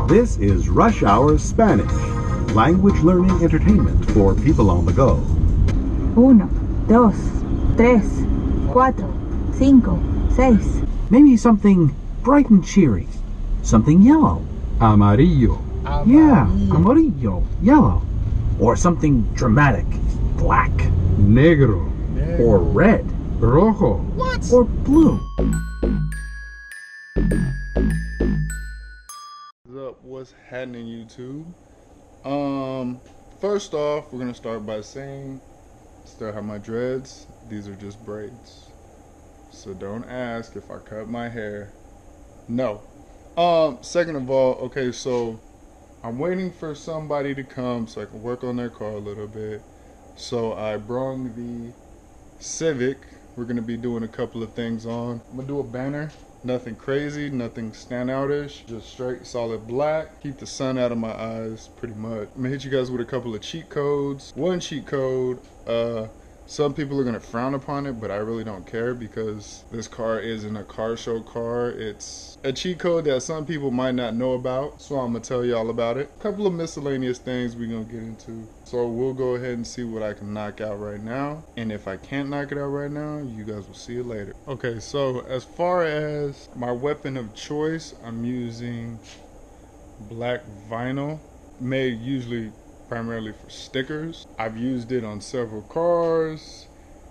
This is Rush Hour Spanish, language learning entertainment for people on the go. 1, 2, 3, 4, 5, 6. Maybe something bright and cheery, something yellow. Amarillo. Yeah, amarillo, yellow. Or something dramatic, black. Negro. Or red. Rojo. What? Or blue. What's happening, YouTube? First off, we're gonna start by saying still have my dreads. These are just braids, so don't ask if I cut my hair. No. Second of all, okay, so I'm waiting for somebody to come so I can work on their car a little bit. So I brought the Civic. We're gonna be doing a couple of things on. I'm gonna do a banner. Nothing crazy, nothing standoutish, just straight solid black. Keep the sun out of my eyes, pretty much. I'm gonna hit you guys with a couple of cheat codes. One cheat code, some people are gonna frown upon it, but I really don't care because this car isn't a car show car. It's a cheat code that some people might not know about, so I'm gonna tell you all about it. A couple of miscellaneous things we're gonna get into. So we'll go ahead and see what I can knock out right now. And if I can't knock it out right now, you guys will see it later. Okay, so as far as my weapon of choice, I'm using black vinyl, made usually primarily for stickers. I've used it on several cars.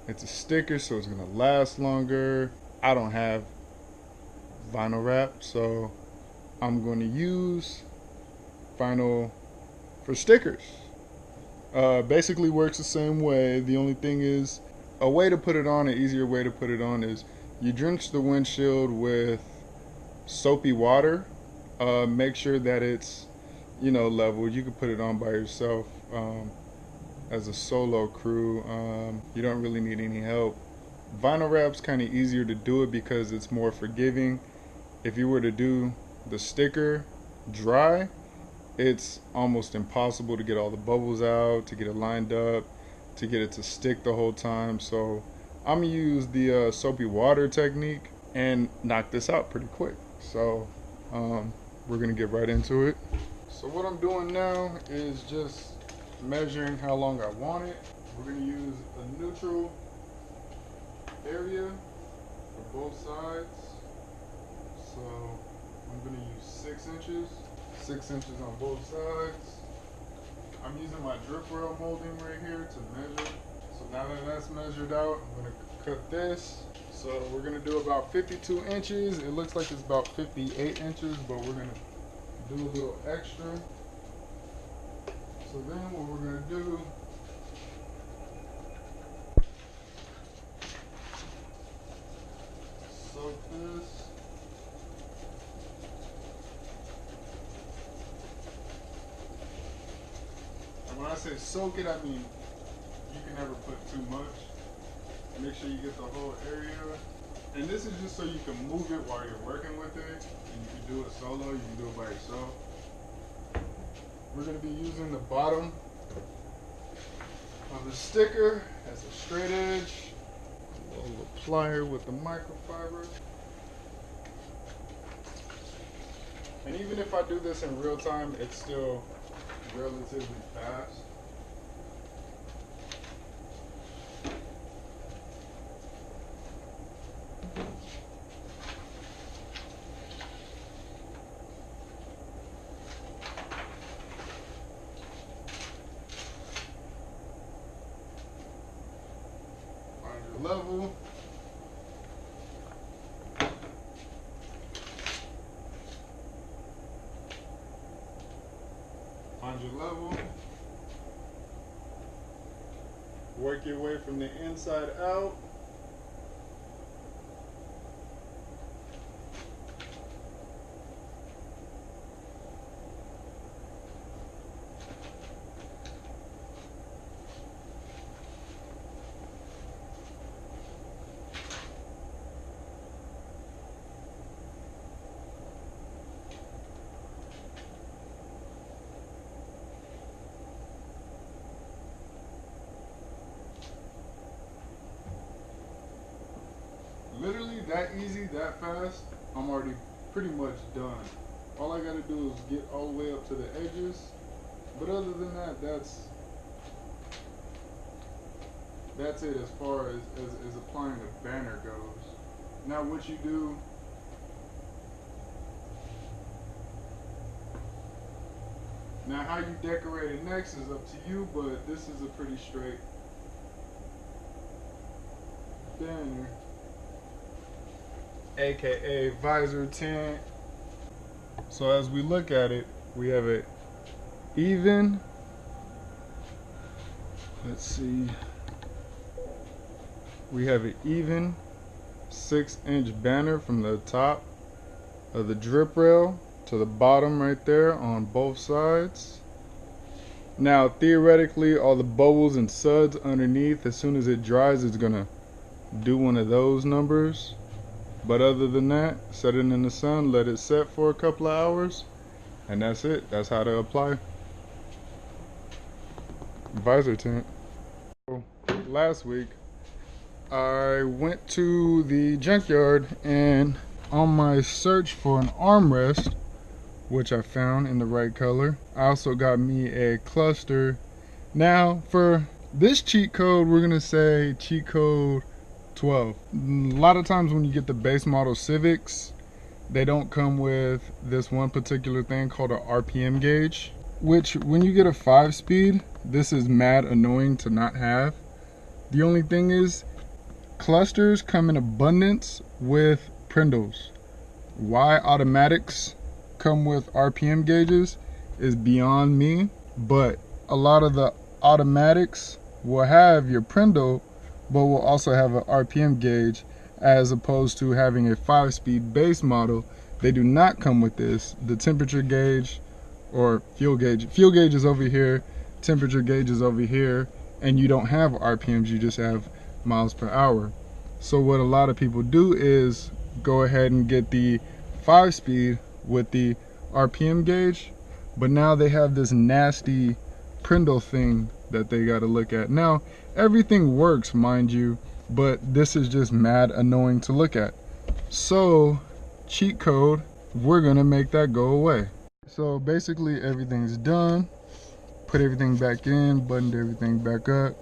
It's a sticker, so it's gonna last longer. I don't have vinyl wrap, so I'm going to use vinyl for stickers. Basically works the same way. The only thing is, a way to put it on, an easier way to put it on is you drench the windshield with soapy water. Make sure that it's, level. You can put it on by yourself as a solo crew. You don't really need any help. Vinyl wrap's kind of easier to do it because it's more forgiving. If you were to do the sticker dry, it's almost impossible to get all the bubbles out, to get it lined up, to get it to stick the whole time. So I'm gonna use the soapy water technique and knock this out pretty quick. So we're gonna get right into it. So what I'm doing now is just measuring how long I want it. We're gonna use a neutral area for both sides. So I'm gonna use 6 inches. 6 inches on both sides. I'm using my drip rail molding right here to measure. So now that that's measured out, I'm gonna cut this. So we're gonna do about 52 inches. It looks like it's about 58 inches, but we're gonna do a little extra. So then what we're gonna do, soak this. When I say soak it, I mean you can never put too much. Make sure you get the whole area. And this is just so you can move it while you're working with it. And you can do it solo, you can do it by yourself. We're gonna be using the bottom of the sticker as a straight edge. A little plier with the microfiber. And even if I do this in real time, it's still relatively fast. Find your level. Find your level. Work your way from the inside out. Literally that easy, that fast, I'm already pretty much done. All I gotta do is get all the way up to the edges. But other than that, that's it as far as applying a banner goes. Now what you do, now how you decorate it next is up to you, but this is a pretty straight banner, aka visor tint. So as we look at it, we have it even, let's see, we have an even 6-inch banner from the top of the drip rail to the bottom right there on both sides. Now theoretically, all the bubbles and suds underneath, as soon as it dries, it's gonna do one of those numbers. But other than that, set it in the sun, let it set for a couple of hours, and that's it. That's how to apply visor tint. Last week I went to the junkyard, and on my search for an armrest, which I found in the right color, I also got me a cluster. Now for this cheat code, we're gonna say cheat code 12. A lot of times when you get the base model Civics, they don't come with this one particular thing called a RPM gauge, which when you get a 5-speed, this is mad annoying to not have. The only thing is, clusters come in abundance with Prindles. Why automatics come with RPM gauges is beyond me, but a lot of the automatics will have your Prindle, but will also have an RPM gauge, as opposed to having a 5-speed base model. They do not come with this. The temperature gauge or fuel gauge is over here, temperature gauge is over here, and you don't have RPMs, you just have miles per hour. So what a lot of people do is go ahead and get the 5-speed with the RPM gauge, but now they have this nasty Prindle thing that they got to look at. Now everything works, mind you, but this is just mad annoying to look at. So cheat code, we're gonna make that go away. So basically everything's done, put everything back in, buttoned everything back up.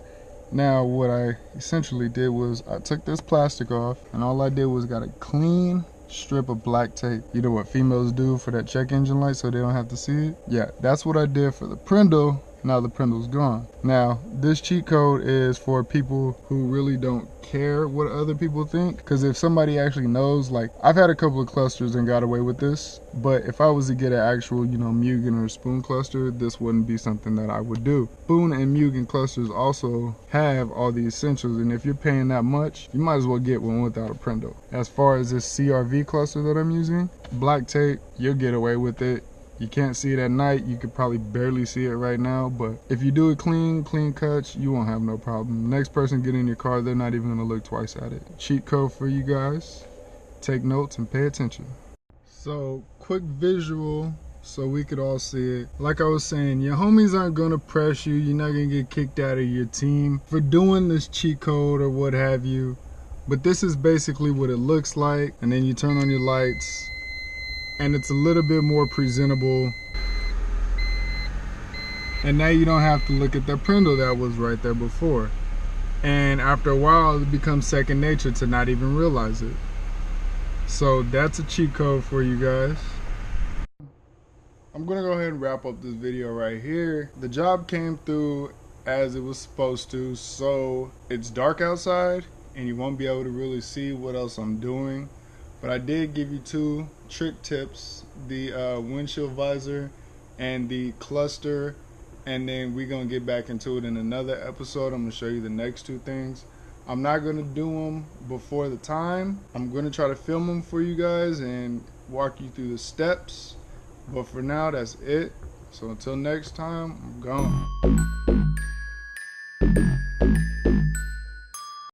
Now what I essentially did was I took this plastic off, and all I did was got a clean strip of black tape. You know what females do for that check engine light so they don't have to see it? Yeah, that's what I did for the Prindle. Now the Prindle's gone. Now this cheat code is for people who really don't care what other people think, because if somebody actually knows, like I've had a couple of clusters and got away with this, but if I was to get an actual, you know, Mugen or spoon cluster, this wouldn't be something that I would do. Spoon and Mugen clusters also have all the essentials, and if you're paying that much, you might as well get one without a Prindle. As far as this CRV cluster that I'm using, black tape, you'll get away with it. You can't see it at night. You could probably barely see it right now, but if you do it clean cuts, you won't have no problem. Next person get in your car, they're not even gonna look twice at it. Cheat code for you guys. Take notes and pay attention. So quick visual so we could all see it. Like I was saying, your homies aren't gonna press you. You're not gonna get kicked out of your team for doing this cheat code or what have you. But this is basically what it looks like. And then you turn on your lights, and it's a little bit more presentable. And now you don't have to look at the Prindle that was right there before. And after a while, it becomes second nature to not even realize it. So that's a cheat code for you guys. I'm gonna go ahead and wrap up this video right here. The job came through as it was supposed to, so it's dark outside and you won't be able to really see what else I'm doing. But I did give you 2 trick tips, the windshield visor and the cluster, and then we're gonna get back into it in another episode. I'm gonna show you the next 2 things. I'm not gonna do them before the time. I'm gonna try to film them for you guys and walk you through the steps, but for now that's it. So until next time, I'm gone.